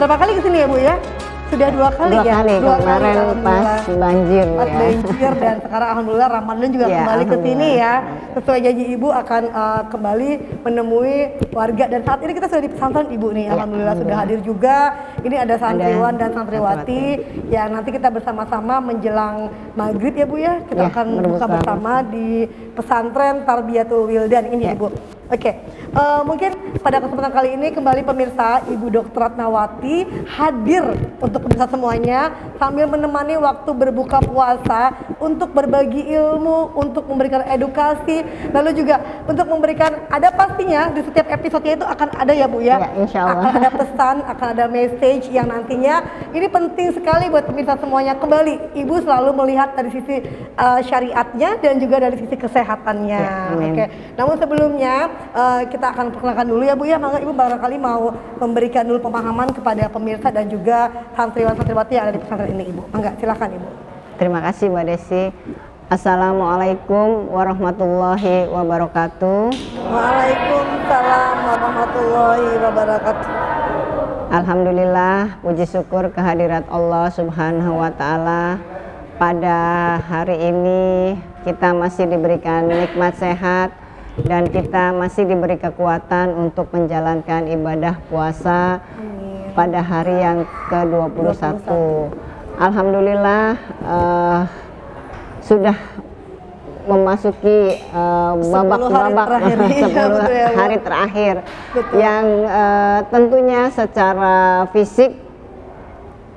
Berapa kali kesini ya Bu ya? Sudah 2 kali Dua ya? kali, kemarin pas banjir Pas ya. banjir dan sekarang alhamdulillah Ramadan juga Ya, kembali ke sini alhamdulillah. ya. Sesuai janji Ibu akan kembali menemui warga dan saat ini kita sudah di pesantren Ibu nih. Ya, Alhamdulillah sudah hadir juga. Ini ada santriwan dan santriwati yang nanti kita bersama-sama menjelang maghrib ya Bu ya. Kita Ya, akan buka bersama di pesantren Tarbiyatul Wildan ini Ya. Ibu. Oke, mungkin pada kesempatan kali ini kembali pemirsa Ibu Dr. Ratnawati hadir untuk pemirsa semuanya sambil menemani waktu berbuka puasa untuk berbagi ilmu, untuk memberikan edukasi, lalu juga untuk memberikan ada pastinya di setiap episode itu akan ada ya Bu ya, Ya, insya Allah. akan ada pesan, akan ada message yang nantinya ini penting sekali buat pemirsa semuanya. Kembali Ibu selalu melihat dari sisi syariatnya dan juga dari sisi kesehatannya. Ya, amin. Oke, namun sebelumnya kita akan perkenalkan dulu ya Bu ya, mangga Ibu barangkali mau memberikan dulu pemahaman kepada pemirsa dan juga santriwan-santriwati yang ada di pesantren ini Ibu. Mangga silakan Ibu. Terima kasih Mbak Desi. Assalamualaikum warahmatullahi wabarakatuh. Waalaikumsalam warahmatullahi wabarakatuh. Alhamdulillah, puji syukur kehadirat Allah Subhanahu wa Ta'ala. Pada hari ini kita masih diberikan nikmat sehat dan kita masih diberi kekuatan untuk menjalankan ibadah puasa pada hari yang ke-21. Alhamdulillah sudah memasuki babak-babak 10 hari terakhir yang tentunya secara fisik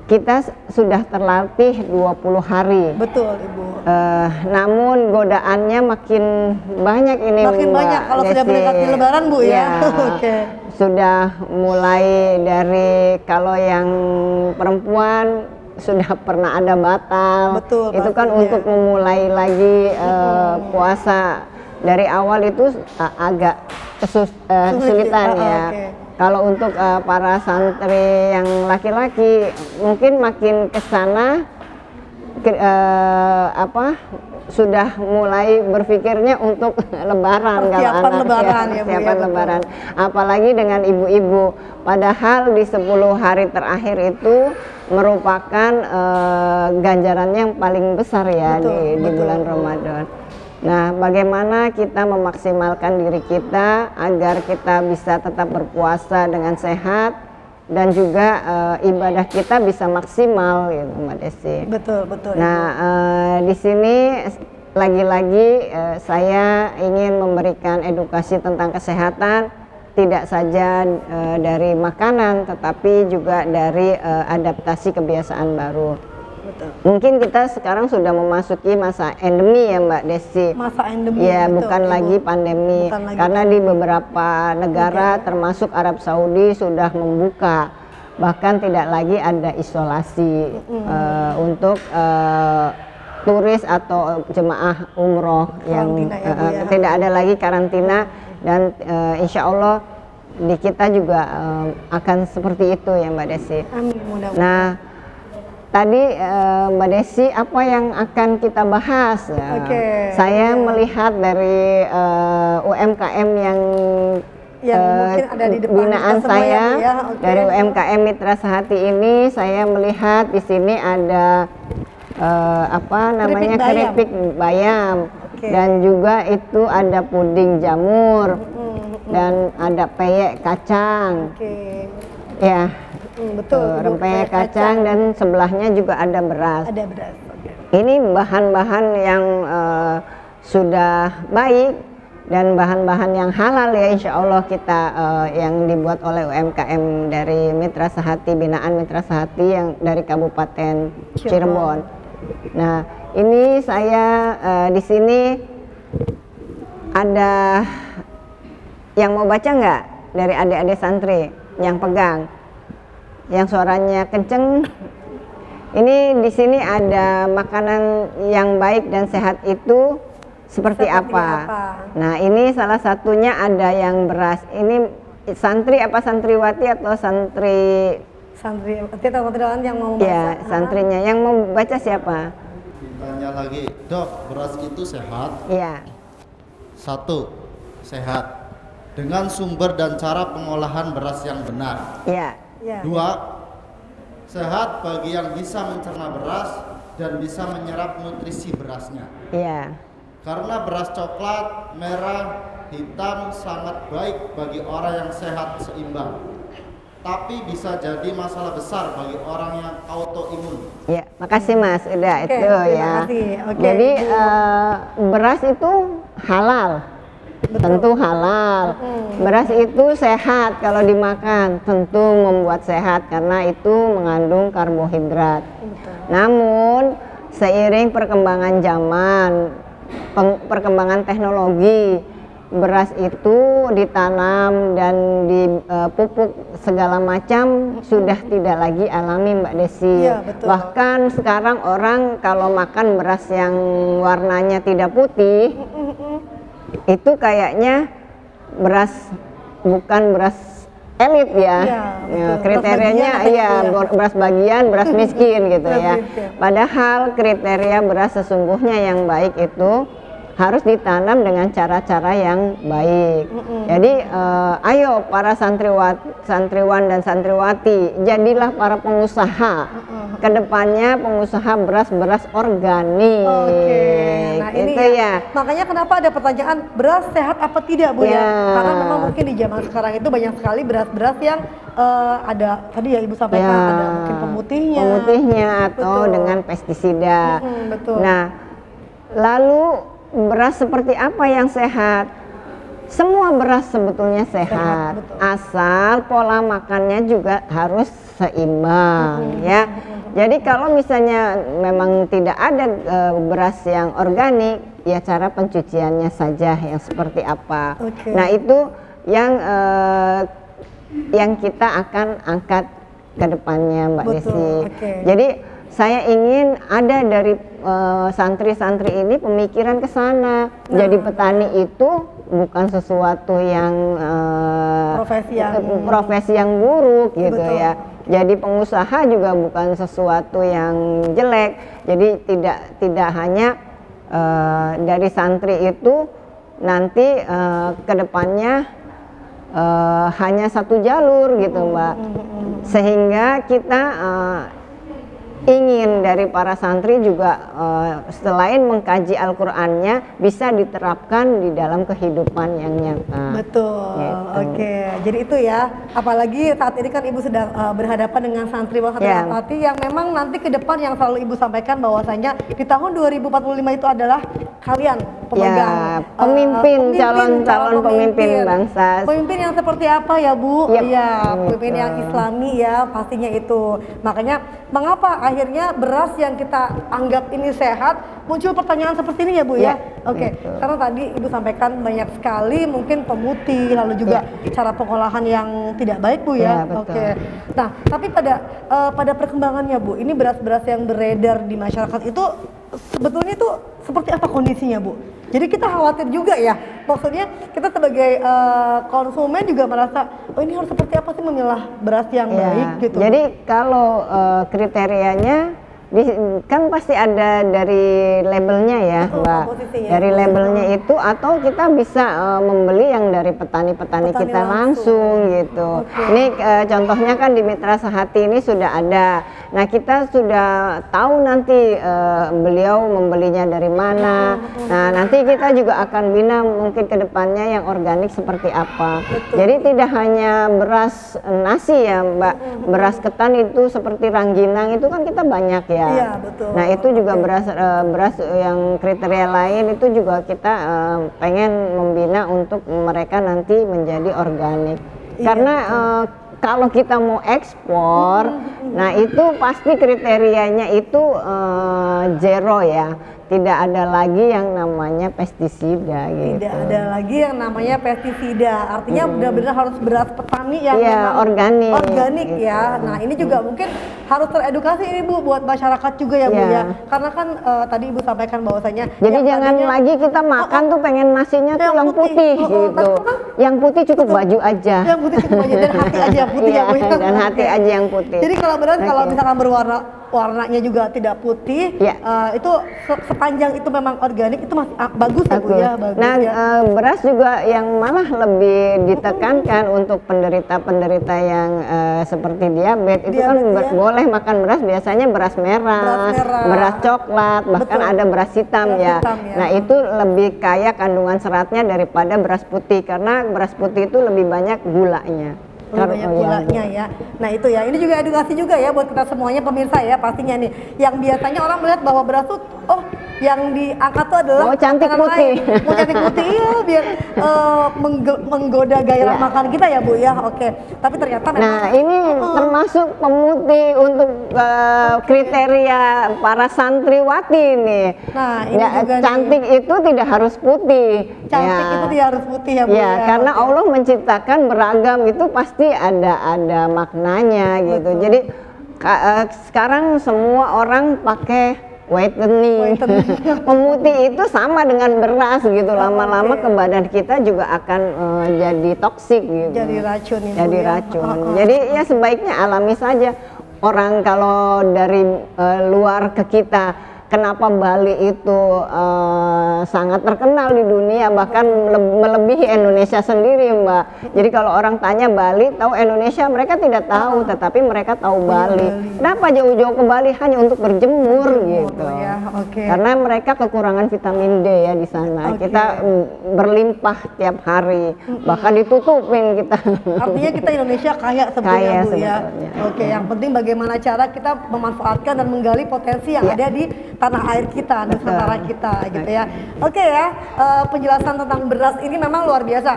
kita sudah terlatih 20 hari. Betul Ibu. Namun godaannya makin banyak ini. Makin Mbak banyak kalau sudah Desi. mendekati Lebaran Bu ya. Oke. Sudah mulai dari kalau yang perempuan sudah pernah ada batal. Betul, itu kan pastinya. untuk memulai lagi puasa dari awal itu agak kesulitan ya. Oke. Kalau untuk para santri yang laki-laki mungkin makin kesana sudah mulai berpikirnya untuk lebaran. Persiapan lebaran ya Bu ya, persiapan betul. lebaran. Apalagi dengan ibu-ibu. Padahal di 10 hari terakhir itu merupakan ganjarannya yang paling besar ya di bulan Ramadan. Nah, bagaimana kita memaksimalkan diri kita agar kita bisa tetap berpuasa dengan sehat dan juga ibadah kita bisa maksimal gitu Mbak Desi. Betul, betul. Nah, di sini lagi-lagi saya ingin memberikan edukasi tentang kesehatan, tidak saja dari makanan tetapi juga dari adaptasi kebiasaan baru. Betul. Mungkin kita sekarang sudah memasuki masa endemi ya Mbak Desi. Masa endemi. Ya, betul, bukan Ibu. lagi pandemi. Bukan lagi Karena di beberapa negara termasuk Arab Saudi sudah membuka. Bahkan tidak lagi ada isolasi untuk turis atau jemaah umroh yang Karantina ya, Bu, ya. tidak ada lagi karantina dan insya Allah di kita juga akan seperti itu ya Mbak Desi. Amin, mudah-mudahan. Nah, tadi Mbak Desi apa yang akan kita bahas ya? Oke. Saya melihat dari UMKM yang mungkin ada di depan binaan kita semua ya, saya Bu, ya. Oke. dari UMKM Mitra Sehati ini, saya melihat di sini ada namanya keripik bayam Oke. dan juga itu ada puding jamur dan ada peyek kacang. Oke. Ya, Betul. Ibu, rempeyek kacang dan sebelahnya juga ada beras. ada beras. Oke. Ini bahan-bahan yang sudah baik dan bahan-bahan yang halal ya insya Allah kita yang dibuat oleh UMKM dari Mitra Sehati, binaan Mitra Sehati yang dari Kabupaten Cirebon. Nah, ini saya di sini ada yang mau baca nggak dari adik-adik santri yang pegang, yang suaranya kenceng? Ini di sini ada makanan yang baik dan sehat itu seperti apa? Nah, ini salah satunya ada yang beras. Ini santri apa santriwati atau santri? Santri, kita yang mau membaca. Ya, santrinya. Yang mau baca siapa? Ditanya lagi, Dok, beras itu sehat? Iya. 1. Sehat dengan sumber dan cara pengolahan beras yang benar. Iya. Ya. 2. sehat bagi yang bisa mencerna beras dan bisa menyerap nutrisi berasnya. Iya. Karena beras coklat, merah, hitam sangat baik bagi orang yang sehat seimbang. Tapi bisa jadi masalah besar bagi orang yang autoimun. Ya, makasih Mas. Udah Oke, itu terima ya. kasih. Oke, Jadi Ibu. beras itu halal. Tentu halal. Beras itu sehat kalau dimakan, tentu membuat sehat karena itu mengandung karbohidrat. Namun seiring perkembangan zaman, perkembangan teknologi, beras itu ditanam dan dipupuk segala macam sudah tidak lagi alami Mbak Desi. Iya, betul. Bahkan sekarang orang kalau makan beras yang warnanya tidak putih itu kayaknya bukan beras elit ya. Iya, Ya, betul. kriterianya Beras bagian iya apa itu ya? beras bagian, beras miskin gitu Beras ya. miskin. Padahal kriteria beras sesungguhnya yang baik itu harus ditanam dengan cara-cara yang baik. Jadi ayo para santriwan dan santriwati, jadilah para pengusaha. Kedepannya pengusaha beras organik. Oke, nah ini Gitu ya. makanya kenapa ada pertanyaan beras sehat apa tidak Bu ya? Ya. Karena memang mungkin di zaman sekarang itu banyak sekali beras-beras yang ada tadi ya Ibu sampaikan Ya, ada mungkin pemutihnya, atau Betul. dengan pestisida. Betul. Nah, lalu beras seperti apa yang sehat? Semua beras sebetulnya sehat, betul. asal pola makannya juga harus seimbang ya. Jadi kalau misalnya memang tidak ada beras yang organik, ya cara pencuciannya saja yang seperti apa. Oke. Nah itu yang kita akan angkat ke depannya Mbak Betul, Desi. oke. Jadi saya ingin ada dari santri-santri ini pemikiran ke sana. Jadi petani itu bukan sesuatu yang profesi yang buruk gitu Betul. ya. Jadi pengusaha juga bukan sesuatu yang jelek. Jadi tidak hanya dari santri itu nanti ke depannya hanya satu jalur gitu Mbak. Sehingga kita ingin dari para santri juga selain mengkaji Al-Qur'annya bisa diterapkan di dalam kehidupan yang nyata. Betul. Gitu. Oke. Jadi itu ya. Apalagi saat ini kan Ibu sedang berhadapan dengan santriwati yang memang nanti ke depan yang selalu Ibu sampaikan bahwasanya di tahun 2045 itu adalah kalian pemegang pemimpin, calon pemimpin bangsa. Pemimpin yang seperti apa ya Bu? Yep, Iya, pemimpin betul. yang Islami ya pastinya itu. Makanya mengapa akhirnya beras yang kita anggap ini sehat muncul pertanyaan seperti ini ya Bu ya? Ya, Oke. betul. Karena tadi Ibu sampaikan banyak sekali mungkin pemutih lalu juga cara pengolahan yang tidak baik Bu ya. Ya, betul. Oke. Nah, tapi pada perkembangannya Bu, ini beras-beras yang beredar di masyarakat itu sebetulnya itu seperti apa kondisinya Bu? Jadi kita khawatir juga ya, maksudnya kita sebagai konsumen juga merasa, oh ini harus seperti apa sih memilah beras yang baik gitu. Jadi kalau kriterianya kan pasti ada dari labelnya ya Mbak. komposisinya. Dari labelnya itu atau kita bisa membeli yang dari petani-petani Petani kita langsung. gitu. Oke. Ini contohnya kan di Mitra Sehati ini sudah ada. Nah kita sudah tahu nanti beliau membelinya dari mana. Nah nanti kita juga akan bina mungkin ke depannya yang organik seperti apa. Jadi tidak hanya beras nasi ya Mbak, beras ketan itu seperti rangginang itu kan kita banyak ya. Iya, betul. Nah itu juga beras yang kriteria lain itu juga kita pengen membina untuk mereka nanti menjadi organik. Karena kalau kita mau ekspor, nah itu pasti kriterianya itu zero ya. Tidak ada lagi yang namanya pestisida gitu. Tidak ada lagi yang namanya pestisida. Artinya benar-benar harus beras petani yang Iya, memang organik, gitu. ya. Nah, ini juga mungkin harus teredukasi ini Bu buat masyarakat juga ya Bu Iya. ya. Karena kan tadi Ibu sampaikan bahwasanya Jadi yang jangan tadinya- lagi kita makan tuh pengen nasinya tuh Yang yang putih. putih Oh, gitu. tapi kan- Yang putih cukup baju aja. yang putih cuma aja dan hati aja yang putih Iya, ya Bu ya. dan hati Oke. aja yang putih. Jadi kalau beras kalau Oke. misalkan berwarna warnanya juga tidak putih. Ya. Itu sepanjang itu memang organik itu masih bagus ya Bu ya, bagus Nah, ya. beras juga yang malah lebih ditekankan untuk penderita-penderita yang seperti diabetes itu kan Diabetes, ya. boleh makan beras, biasanya beras merah, beras coklat, bahkan Betul. ada beras hitam Beras ya. hitam, ya. Nah, itu lebih kaya kandungan seratnya daripada beras putih karena beras putih itu lebih banyak gulanya. Lebih banyak gulanya ya. Nah itu ya, ini juga edukasi juga ya buat kita semuanya pemirsa ya pastinya nih. Yang biasanya orang melihat bahwa beras tuh, oh yang diangkat tuh adalah Mau cantik makanan putih. lain. Mau cantik putih iya biar menggoda gairah Ya. makan kita ya Bu ya. Oke. Tapi ternyata memang Nah, ini termasuk pemutih untuk kriteria para santriwati nih. Nah, ini Ya, juga nih. cantik itu tidak harus putih. cantik Ya. itu dia harus putih ya Bu Ya, karena Oke. Allah menciptakan beragam itu pasti ada maknanya gitu. Betul. Jadi sekarang semua orang pakai whitening. Pemutih itu sama dengan beras gitu. Lama-lama ke badan kita juga akan jadi toksik gitu. Jadi racun ini, Jadi Bu, ya. racun. Jadi ya sebaiknya alami saja. Orang kalau dari luar ke kita, kenapa Bali itu sangat terkenal di dunia, bahkan melebihi Indonesia sendiri, Mbak. Jadi kalau orang tanya Bali, tahu Indonesia, mereka tidak tahu, tetapi mereka tahu Bali. Kenapa jauh-jauh ke Bali hanya untuk berjemur gitu? ya, oke. Karena mereka kekurangan vitamin D ya di sana. Oke. Kita berlimpah tiap hari, bahkan ditutupin kita. Artinya kita Indonesia kaya sebetulnya Kaya Bu ya. sebetulnya. Oke, yang penting bagaimana cara kita memanfaatkan dan menggali potensi yang Ya. ada di tanah air kita, Nusantara kita gitu ya. Oke ya, penjelasan tentang beras ini memang luar biasa.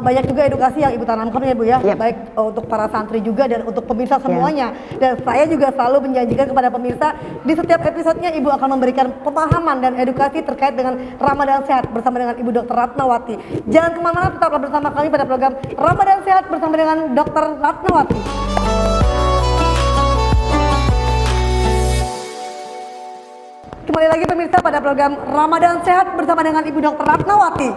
Banyak juga edukasi yang Ibu tanamkan ya Bu ya, Ya. baik untuk para santri juga dan untuk pemirsa semuanya. Dan saya juga selalu menjanjikan kepada pemirsa di setiap episodenya Ibu akan memberikan pemahaman dan edukasi terkait dengan Ramadan Sehat bersama dengan Ibu Dr. Ratnawati. Jangan kemana-mana, tetaplah bersama kami pada program Ramadan Sehat bersama dengan Dr. Ratnawati. Kembali lagi pemirsa pada program Ramadan Sehat bersama dengan Ibu Dr. Ratnawati.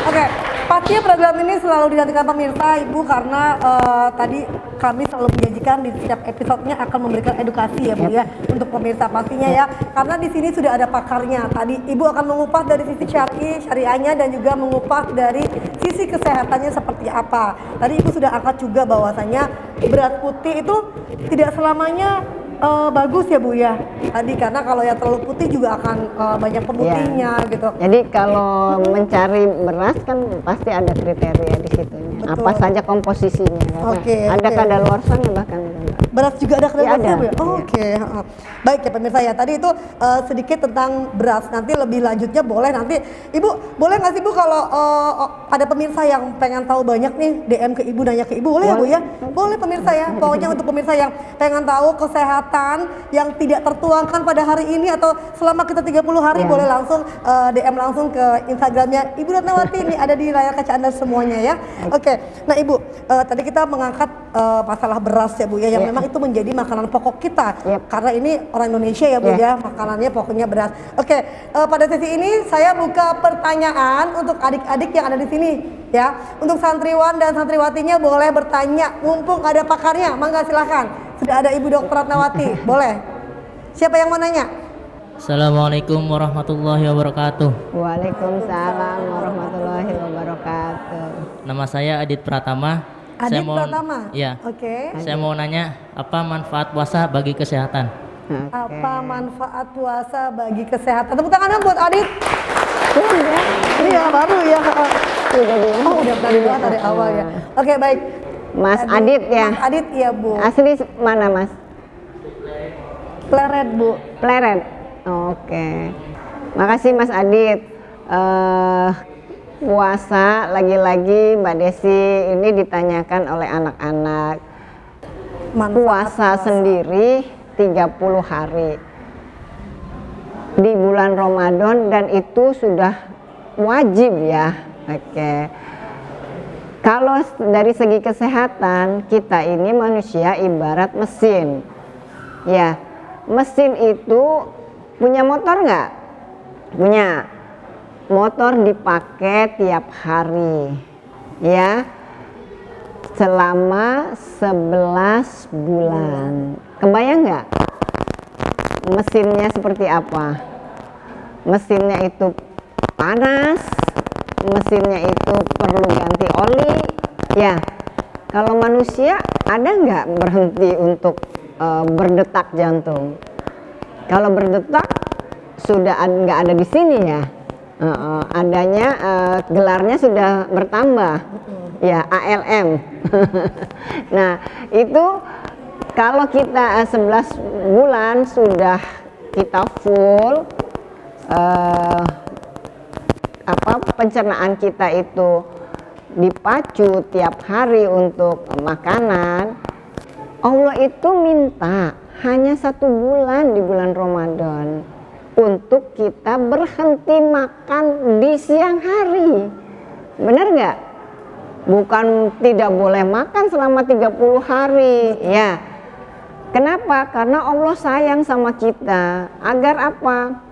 Oke, pastinya program ini selalu dinantikan pemirsa Ibu karena tadi kami selalu menjanjikan di setiap episodenya akan memberikan edukasi ya Bu ya untuk pemirsa pastinya ya. Karena di sini sudah ada pakarnya. Tadi Ibu akan mengupas dari sisi syariahnya dan juga mengupas dari sisi kesehatannya seperti apa. Tadi Ibu sudah angkat juga bahwasanya beras putih itu tidak selamanya bagus ya Bu ya tadi, karena kalau yang terlalu putih juga akan banyak pemutihnya gitu. Jadi kalau mencari beras kan pasti ada kriteria di situnya. Betul. Apa saja komposisinya. Karena Oke, ada oke. kadaluarsanya bahkan. Beras juga ada Ya, kedaluarsanya ada. Bu ya? Iya. Oke. Baik ya pemirsa ya, tadi itu sedikit tentang beras. Nanti lebih lanjutnya boleh nanti Ibu, boleh nggak sih Bu kalau ada pemirsa yang pengen tahu banyak nih DM ke Ibu, nanya ke Ibu, boleh ya Bu ya? Boleh pemirsa ya. Pokoknya untuk pemirsa yang pengen tahu kesehatan yang tidak tertuangkan pada hari ini atau selama kita 30 hari, Ya. boleh langsung DM langsung ke Instagramnya Ibu Ratnawati. Ini ada di layar kaca Anda semuanya ya. Oke. Nah Ibu, tadi kita mengangkat masalah beras ya Bu ya, yang Ya. memang itu menjadi makanan pokok kita. Yep. Karena ini orang Indonesia ya Bu Ya. ya, makanannya pokoknya beras. Oke, pada sesi ini saya buka pertanyaan untuk adik-adik yang ada di sini ya. Untuk santriwan dan santriwatinya boleh bertanya, mumpung ada pakarnya. Mangga silahkan. Sudah ada Ibu Dr. Ratnawati, boleh. Siapa yang mau nanya? Assalamualaikum warahmatullahi wabarakatuh. Waalaikumsalam warahmatullahi wabarakatuh. Nama saya Adit Pratama. Adit saya mau, Pratama. Iya. Oke. Saya mau nanya apa manfaat puasa bagi kesehatan? Oke. Apa manfaat puasa bagi kesehatan? Tepuk tangan dong buat Adit. Sudah. Iya, baru ya. Sudah bilang. Oh, udah tadi banget dari awal ya. Oke, baik. Mas Adit ya. Mas Adit ya Bu. Asli mana Mas? Pleret Bu. Pleret. Oke. Makasih Mas Adit. Puasa lagi-lagi Mbak Desi ini ditanyakan oleh anak-anak. Manfaat Puasa sendiri 30 hari di bulan Ramadan dan itu sudah wajib ya. Oke. Kalau dari segi kesehatan, kita ini manusia ibarat mesin. Ya, mesin itu punya motor nggak? Punya. Motor dipakai tiap hari. Ya. selama 11 bulan. Kebayang nggak mesinnya seperti apa? Mesinnya itu panas, mesinnya itu perlu ganti oli. Ya, kalau manusia ada nggak berhenti untuk berdetak jantung? Kalau berdetak sudah nggak ada di sini ya. Adanya gelarnya sudah bertambah. Ya, ALM. Nah, itu kalau kita 11 bulan sudah kita full pencernaan kita itu dipacu tiap hari untuk makanan, Allah itu minta hanya 1 bulan di bulan Ramadan untuk kita berhenti makan di siang hari. Benar nggak? Bukan tidak boleh makan selama 30 hari ya. Kenapa? Karena Allah sayang sama kita. Agar apa?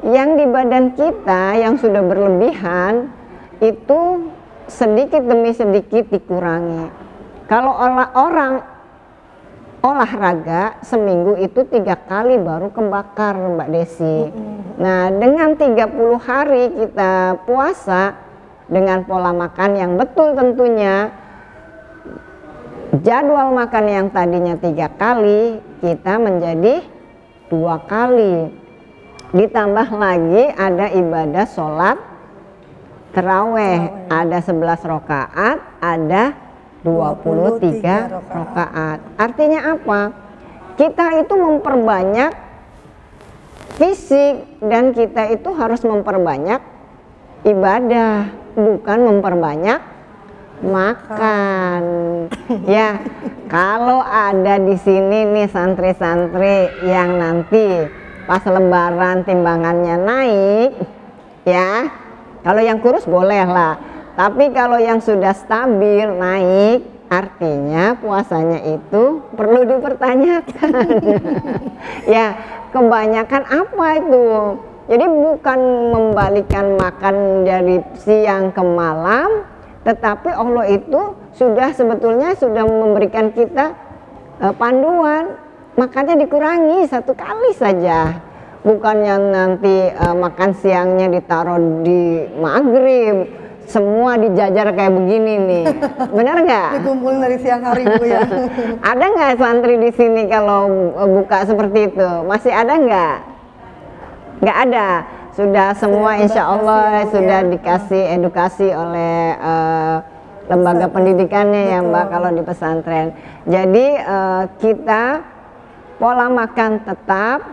Yang di badan kita yang sudah berlebihan itu sedikit demi sedikit dikurangi. Kalau orang olahraga seminggu itu 3 kali baru kebakar, Mbak Desi. Nah, dengan 30 hari kita puasa dengan pola makan yang betul tentunya, jadwal makan yang tadinya 3 kali kita menjadi 2 kali. Ditambah lagi ada ibadah sholat taraweh, ada 11 rakaat, ada 23 rakaat. Artinya apa? Kita itu memperbanyak fisik dan kita itu harus memperbanyak ibadah, bukan memperbanyak makan. Ya, kalau ada di sini nih santri-santri yang nanti pas lebaran timbangannya naik, ya, kalau yang kurus boleh lah. Tapi kalau yang sudah stabil naik, artinya puasanya itu perlu dipertanyakan. Ya, kebanyakan apa itu? Jadi bukan membalikan makan dari siang ke malam, tetapi Allah itu sebetulnya sudah memberikan kita panduan, makannya dikurangi 1 kali saja. Bukannya nanti makan siangnya ditaruh di maghrib, semua dijajar kayak begini nih. Benar nggak? Dikumpulin dari siang hari Bu ya. Ada nggak santri di sini kalau buka seperti itu? Masih ada nggak? Nggak ada. Sudah semua insya Allah sudah dikasih edukasi oleh lembaga pendidikannya ya Mbak kalau di pesantren. Jadi kita pola makan tetap,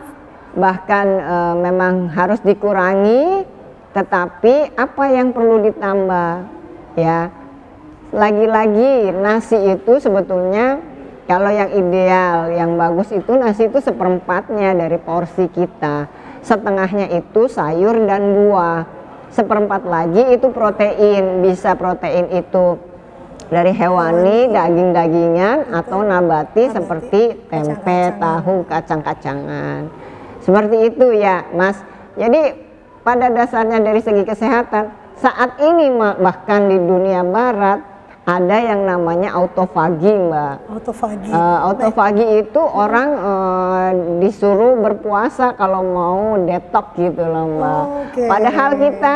bahkan memang harus dikurangi, tetapi apa yang perlu ditambah ya, lagi-lagi nasi itu sebetulnya kalau yang ideal, yang bagus itu nasi itu 1/4-nya dari porsi kita, setengahnya itu sayur dan buah, 1/4 lagi itu protein. Bisa protein itu dari hewani, daging-dagingan, atau nabati seperti tempe, tahu, kacang-kacangan. Seperti itu ya Mas. Jadi pada dasarnya dari segi kesehatan saat ini bahkan di dunia barat ada yang namanya autofagi Mbak. Autofagi. Autofagi itu orang disuruh berpuasa kalau mau detox gitu loh Mbak. Padahal kita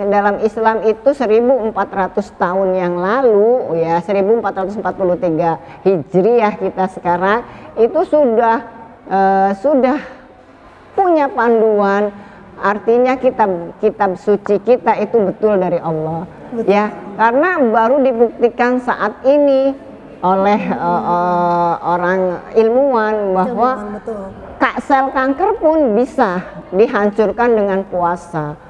dalam Islam itu 1400 tahun yang lalu ya, 1443 Hijriah kita sekarang itu sudah punya panduan. Artinya kitab suci kita itu betul dari Allah. Betul. Ya, karena baru dibuktikan saat ini oleh orang ilmuwan bahwa sel kanker pun bisa dihancurkan dengan puasa.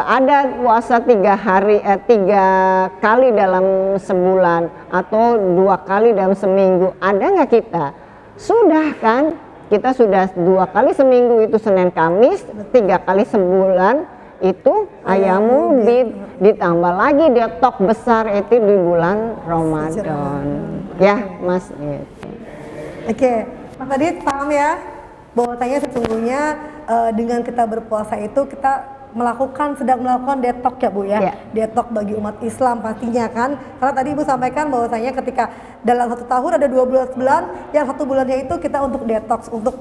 Ada puasa 3 kali dalam sebulan atau 2 kali dalam seminggu. Ada nggak kita? Sudah kan? Kita sudah 2 kali seminggu itu Senin Kamis, 3 kali sebulan itu Ayyamul Bid, ditambah lagi detox besar itu di bulan Ramadan. Ya Mas. Oke, Mas Adit paham ya bahwasanya sesungguhnya dengan kita berpuasa itu kita sedang melakukan detox ya Bu ya. Ya. Detox bagi umat Islam pastinya kan. Karena tadi Ibu sampaikan bahwasanya ketika dalam 1 tahun ada 12 bulan, yang 1 bulannya itu kita untuk detox, untuk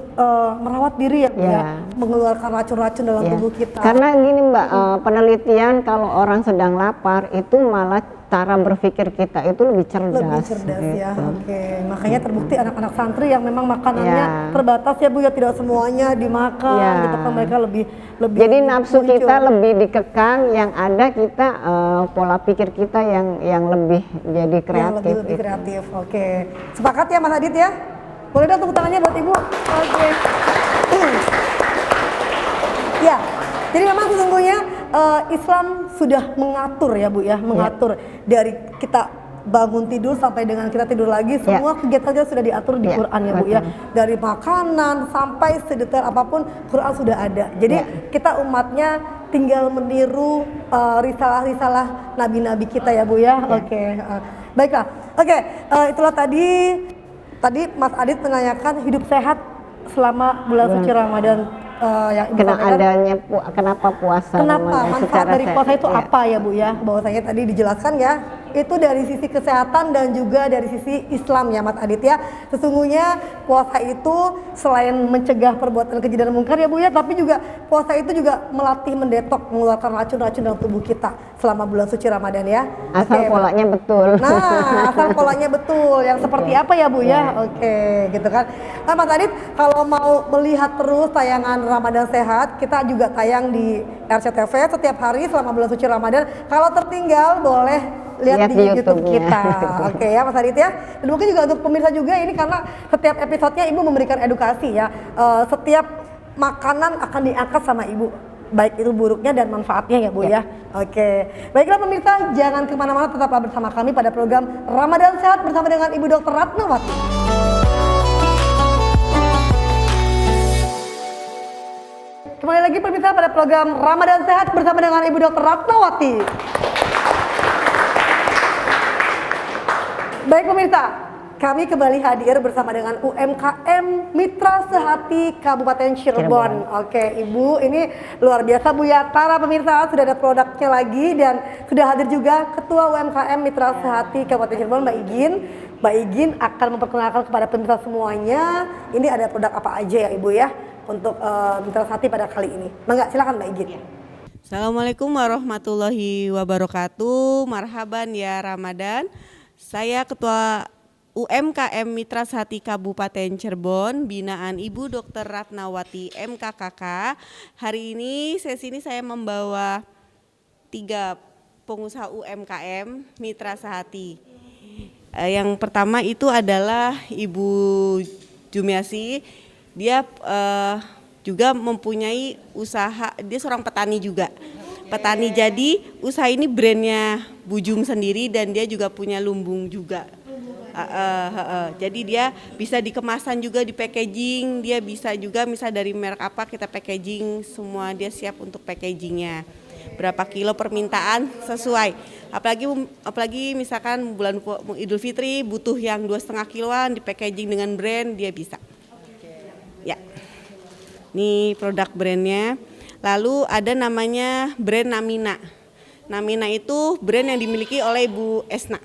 merawat diri ya Bu ya. Mengeluarkan racun-racun dalam tubuh kita. Karena gini Mbak, penelitian kalau orang sedang lapar itu malah cara berpikir kita itu lebih cerdas. Lebih cerdas ya. gitu. Oke. Makanya terbukti anak-anak santri yang memang makanannya terbatas ya Bu ya, tidak semuanya dimakan gitu kan, mereka lebih Jadi nafsu muncul. kita lebih dikekang, yang ada kita pola pikir kita yang lebih jadi Yang kreatif. lebih kreatif. Oke. Sepakat ya Mas Adit ya? Boleh dong tepuk tangannya buat Ibu. Oke. Ya. Jadi memang sesungguhnya Islam sudah mengatur ya Bu ya, mengatur dari kita bangun tidur sampai dengan kita tidur lagi, semua kegiatan kita sudah diatur di Quran ya Bu ya. Dari makanan sampai sedetail apapun Quran sudah ada. Jadi kita umatnya tinggal meniru risalah-risalah nabi-nabi kita ya Bu ya. Oke. Baiklah. Oke, itulah tadi Mas Adit menanyakan hidup sehat selama bulan suci Ramadan. Yang Ibu sampaikan. Kenapa puasa Kenapa Ramadan manfaat secara dari puasa itu apa ya Bu ya? Bahwasanya tadi dijelaskan ya, itu dari sisi kesehatan dan juga dari sisi Islam ya Mas Adit ya. Sesungguhnya puasa itu selain mencegah perbuatan keji dan mungkar ya Bu ya, tapi juga puasa itu juga melatih mendetok, mengeluarkan racun-racun dalam tubuh kita selama bulan suci Ramadan ya. Asal polanya betul. Nah, asal polanya betul. Yang seperti apa ya Bu ya? Oke, gitu kan. Nah Mas Adit, kalau mau melihat terus tayangan Ramadan Sehat, kita juga tayang di RCTV setiap hari selama bulan suci Ramadan. Kalau tertinggal boleh lihat di YouTube kita. Oke ya Mas Adit ya. Dan mungkin juga untuk pemirsa juga ini, karena setiap episodenya Ibu memberikan edukasi ya. Setiap makanan akan diangkat sama Ibu, baik itu buruknya dan manfaatnya ya Bu ya. Oke. Baiklah pemirsa, jangan kemana-mana, tetaplah bersama kami pada program Ramadan Sehat bersama dengan Ibu Dr. Ratnawati. Kembali lagi pemirsa pada program Ramadan Sehat bersama dengan Ibu Dr. Ratnawati. Baik pemirsa, kami kembali hadir bersama dengan UMKM Mitra Sehati Kabupaten Cirebon. Oke Ibu, ini luar biasa Bu ya. Para pemirsa, sudah ada produknya lagi dan sudah hadir juga Ketua UMKM Mitra Sehati Kabupaten Cirebon, Mbak Igin. Mbak Igin akan memperkenalkan kepada pemirsa semuanya, ini ada produk apa aja ya Ibu ya, untuk Mitra Sehati pada kali ini. Mangga, silakan Mbak Igin. Assalamualaikum warahmatullahi wabarakatuh. Marhaban ya Ramadan. Saya Ketua UMKM Mitra Sehati Kabupaten Cirebon, binaan Ibu Dr. Ratnawati MKKK. Hari ini sesi ini saya membawa 3 pengusaha UMKM Mitra Sehati. Yang pertama itu adalah Ibu Jumiasi. Dia juga mempunyai usaha, dia seorang petani juga. Petani, jadi usaha ini brandnya Bujum sendiri dan dia juga punya lumbung juga. Jadi dia bisa dikemasan juga, di packaging, dia bisa juga misal dari merek apa kita packaging, semua dia siap untuk packagingnya. Berapa kilo permintaan sesuai. Apalagi misalkan bulan Idul Fitri butuh yang 2,5 kiloan di packaging dengan brand, dia bisa. Ya. Ini produk brandnya. Lalu ada namanya brand Namina. Namina itu brand yang dimiliki oleh Ibu Esna.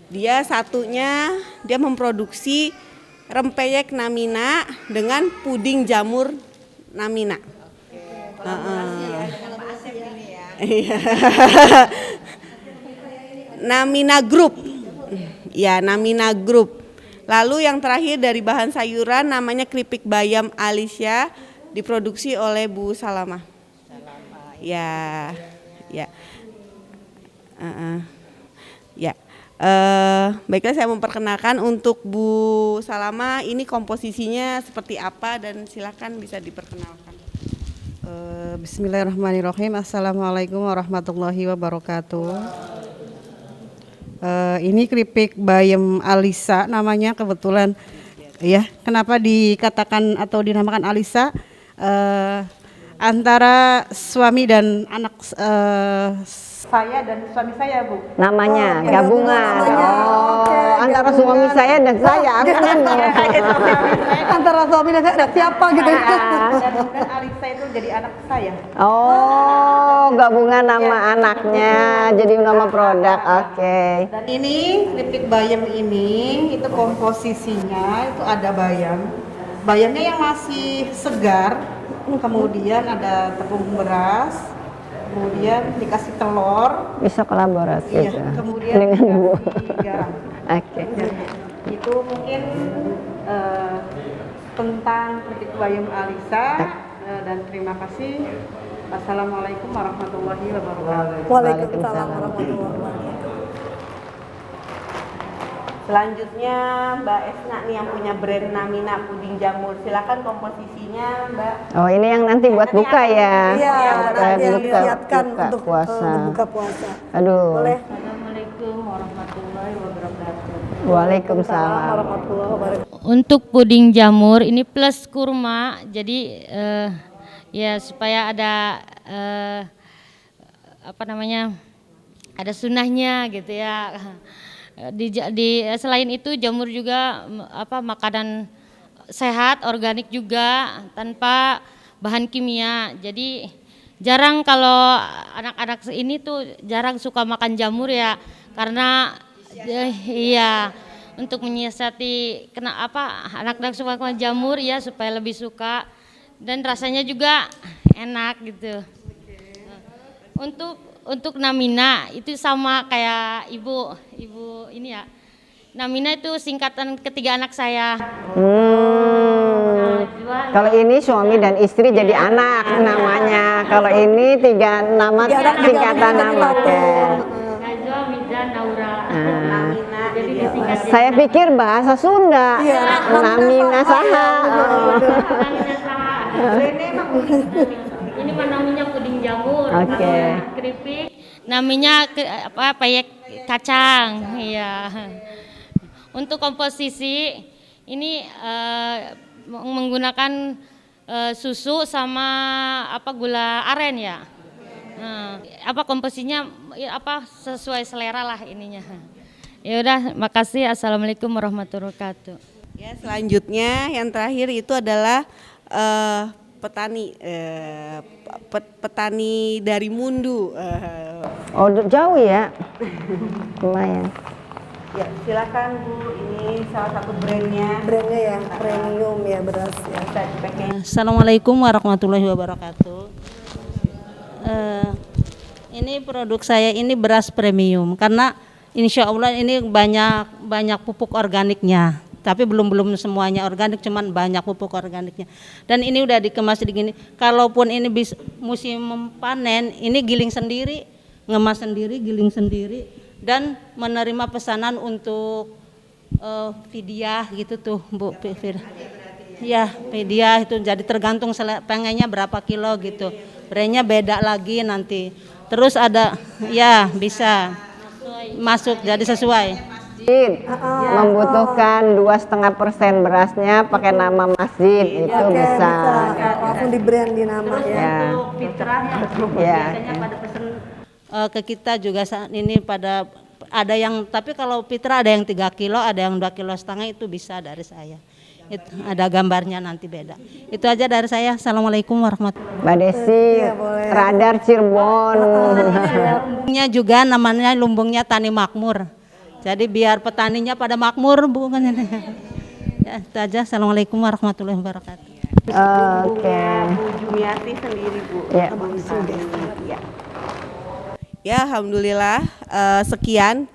Dia satunya, dia memproduksi rempeyek Namina dengan puding jamur Namina. Namina Group. Ya, Namina Group. Lalu yang terakhir dari bahan sayuran namanya keripik bayam Alicia, diproduksi oleh Bu Salamah. Ya. Baiklah, saya memperkenalkan untuk Bu Salama, ini komposisinya seperti apa dan silakan bisa diperkenalkan. Bismillahirrahmanirrahim. Assalamualaikum warahmatullahi wabarakatuh. Ini keripik bayam Alisa namanya, kebetulan ya. Kenapa dikatakan atau dinamakan Alisa? Antara suami dan anak saya dan suami saya, Bu. Namanya gabungan. Antara gabungan. suami saya dan saya. Antara suami dan saya, ada siapa gitu. Dan Alisa itu jadi anak saya. Oh, gabungan nama anaknya jadi nama produk. Oke. Dan ini keripik bayam ini itu komposisinya itu ada bayam. Bayamnya yang masih segar, kemudian ada tepung beras, kemudian dikasih telur, Bisa kolaborasi ya, kemudian dengan Bu. dikasih garam. Oke. Itu mungkin tentang keripik bayam Alisa dan terima kasih. Assalamualaikum warahmatullahi wabarakatuh. Waalaikumsalam warahmatullahi wabarakatuh. Selanjutnya Mbak Esna nih yang punya brand Namina puding jamur. Silakan komposisinya Mbak. Oh, ini yang nanti buat buka ya. Iya, nanti yang buka disiapkan buka untuk puasa. buka puasa. Aduh. Boleh. Assalamualaikum warahmatullahi wabarakatuh. Waalaikumsalam. Warahmatullahi wabarakatuh. Untuk puding jamur ini plus kurma, jadi ya supaya ada apa namanya, ada sunnahnya gitu ya. Selain itu jamur juga makanan sehat, organik juga tanpa bahan kimia. Jadi jarang kalau anak-anak ini tuh jarang suka makan jamur ya, karena iya untuk menyiasati anak-anak suka makan jamur ya supaya lebih suka dan rasanya juga enak gitu. Untuk Namina itu sama kayak ibu ini ya. Namina itu singkatan ketiga anak saya. Kalau ini suami dan istri jadi anak namanya. Kalau ini tiga nama singkatan nama. Najwa, Miza, Naura. Namina. Jadi disingkat. Saya pikir bahasa Sunda. Namina saha. Namina saha. Ini mah namanya puding jamur. Oke. Keripik namanya peyek kacang. Iya. Untuk komposisi ini menggunakan susu sama gula aren ya. Komposisinya sesuai selera lah ininya. Ya udah, makasih. Assalamualaikum warahmatullahi wabarakatuh. Ya, selanjutnya yang terakhir itu adalah petani dari Mundu. Oh, jauh ya. Lumayan. Ya, silakan Bu, ini salah satu brandnya. Brandnya ya premium ya beras ya. Assalamualaikum warahmatullahi wabarakatuh. Ini produk saya ini beras premium karena insya Allah ini banyak pupuk organiknya. Tapi belum semuanya organik, cuman banyak pupuk organiknya. Dan ini udah dikemas begini. Kalaupun ini musim panen, ini giling sendiri, ngemas sendiri, giling sendiri, dan menerima pesanan untuk fidyah gitu tuh Bu. Ya, fidyah itu jadi tergantung pengennya berapa kilo gitu. Brandnya beda lagi nanti. Terus ada ya bisa masuk jadi sesuai. Membutuhkan 2,5% berasnya pakai nama masjid itu bisa. Langsung di brand di nama ya. Untuk fitrahnya biasanya pada pesan ke kita juga saat ini pada ada yang, tapi kalau fitrah ada yang 3 kilo, ada yang 2,5 kilo itu bisa dari saya. Itu ada gambarnya nanti beda. Itu aja dari saya. Assalamualaikum warahmatullahi wabarakatuh. Mbak Desi, Radar Cirebon. Lumbungnya juga namanya lumbungnya Tani Makmur. Jadi biar petaninya pada makmur Bu. Ya, itu aja. Assalamualaikum warahmatullahi wabarakatuh. Oke. Bu Jumiati sendiri Bu. Ya. Ya, alhamdulillah sekian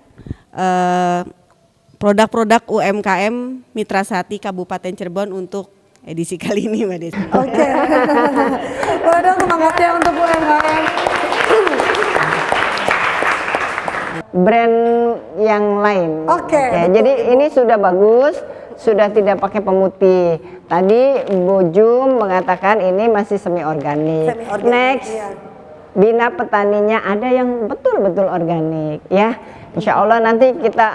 produk-produk UMKM Mitra Sati Kabupaten Cirebon untuk edisi kali ini Mbak Desi. Oke. Waduh, semangatnya untuk UMKM. Brand yang lain. Oke. Jadi ini sudah bagus, sudah tidak pakai pemutih. Tadi Bu Jum mengatakan ini masih semi organik. Next, iya. bina petaninya ada yang betul-betul organik ya. Insya Allah nanti kita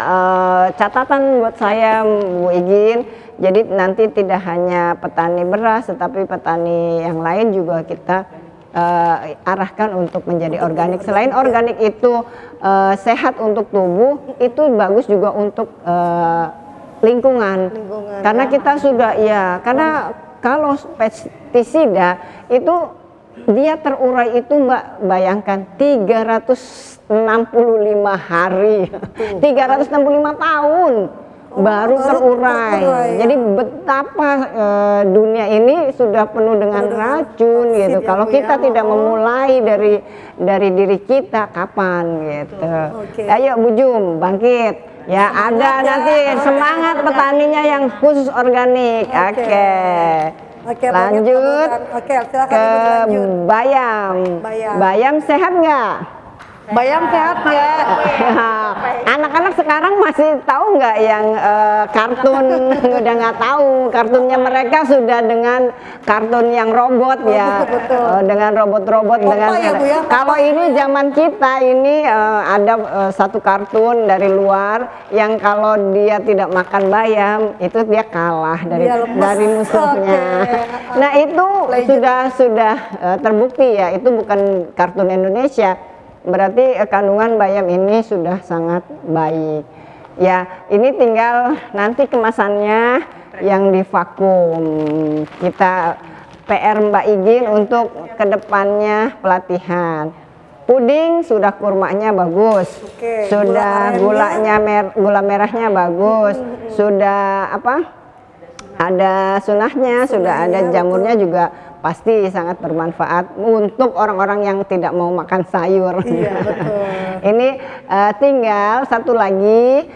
catatan buat saya Bu Igin. Jadi nanti tidak hanya petani beras, tetapi petani yang lain juga kita arahkan untuk menjadi organik. Selain organik itu sehat untuk tubuh, itu bagus juga untuk lingkungan. Karena kita sudah karena kalau pestisida itu dia terurai itu Mbak, bayangkan 365 hari, 365 tahun baru terurai. Jadi betapa dunia ini sudah penuh dengan racun gitu. Kalau kita tidak memulai dari diri kita, kapan gitu. Ayo Bu Jum, bangkit. Ya ada nanti semangat petaninya yang khusus organik. Oke, lanjut silakan ke Ibu lanjut. Bayam. Bayam sehat nggak? Bayam sehat ya. Anak-anak sekarang masih tahu nggak yang kartun? Udah nggak tahu. Kartunnya mereka sudah dengan kartun yang robot ya. Dengan robot-robot. Ya, Bu, ya? Kalau ini zaman kita ini ada satu kartun dari luar yang kalau dia tidak makan bayam itu dia kalah dari musuhnya. Nah itu sudah terbukti ya. Itu bukan kartun Indonesia. Berarti kandungan bayam ini sudah sangat baik. Ya, ini tinggal nanti kemasannya yang divakum. Kita PR Mbak Igin untuk kedepannya pelatihan. Puding sudah kurmanya bagus, sudah gula merahnya bagus, sudah ada sunahnya, sudah ada jamurnya juga. Pasti sangat bermanfaat untuk orang-orang yang tidak mau makan sayur. Iya, betul. Ini tinggal satu lagi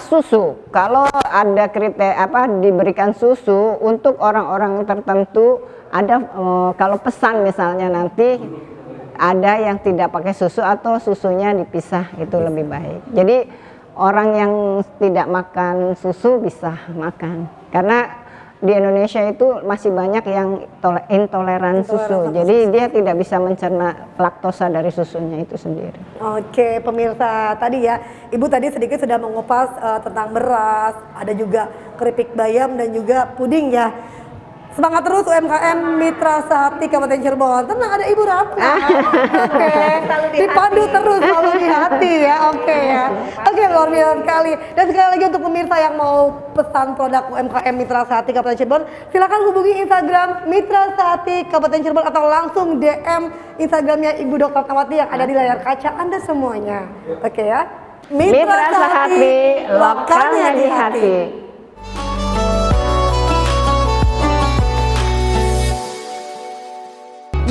susu. Kalau ada kriteria diberikan susu untuk orang-orang tertentu, ada kalau pesan misalnya nanti ada yang tidak pakai susu atau susunya dipisah, itu lebih baik. Jadi orang yang tidak makan susu bisa makan, karena di Indonesia itu masih banyak yang intoleran susu, jadi dia tidak bisa mencerna laktosa dari susunya itu sendiri. Oke, pemirsa, tadi ya Ibu tadi sedikit sudah mengupas tentang beras, ada juga keripik bayam dan juga puding ya. Semangat terus UMKM Mitra Sehati Kabupaten Cirebon. Tenang, ada Ibu Ratna. Oke, dipandu terus selalu di hati ya. Oke ya. Oke, luar biasa sekali. Dan sekali lagi untuk pemirsa yang mau pesan produk UMKM Mitra Sehati Kabupaten Cirebon, silakan hubungi Instagram Mitra Sehati Kabupaten Cirebon atau langsung DM Instagramnya Ibu Dr. Ratnawati yang ada di layar kaca Anda semuanya. Oke ya. Mitra Sehati, lokalnya di hati.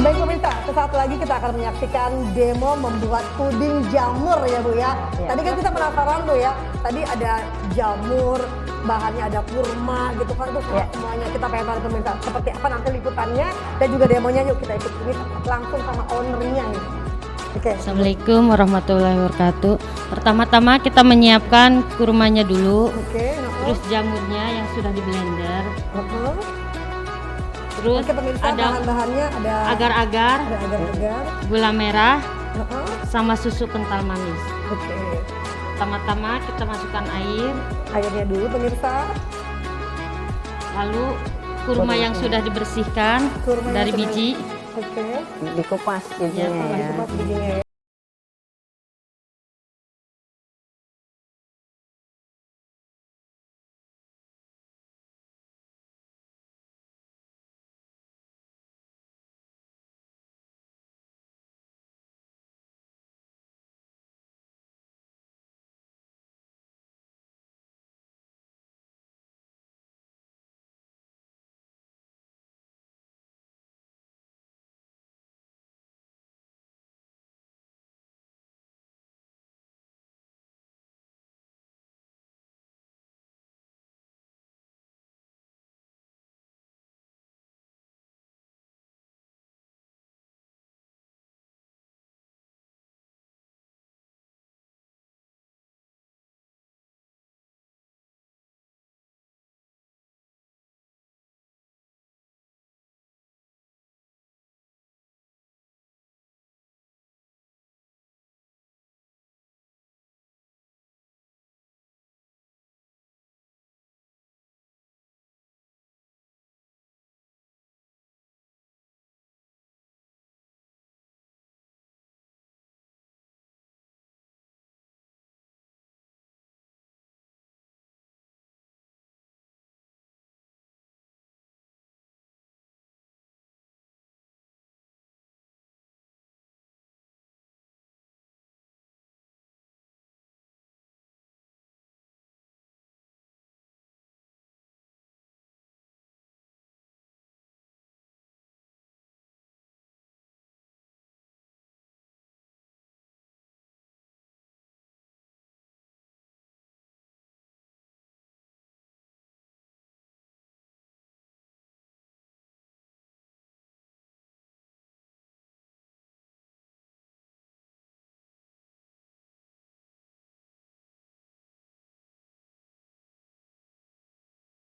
Baik pemirsa, sesaat lagi kita akan menyaksikan demo membuat puding jamur ya Bu ya. Tadi kan kita penasaran Bu ya, tadi ada jamur, bahannya ada kurma gitu kan, itu semuanya kita pengen tahu pemirsa seperti apa nanti liputannya dan juga demonya. Yuk kita ikut ini langsung sama ownernya nih. Oke. Assalamualaikum warahmatullahi wabarakatuh. Pertama-tama kita menyiapkan kurmanya dulu, terus jamurnya yang sudah di blender. Terus pemirsa, ada bahan-bahannya ada agar-agar, gula merah, sama susu kental manis. Pertama-tama kita masukkan airnya dulu pemirsa. Lalu kurma yang sudah dibersihkan dari biji. Dikupas bijinya ya.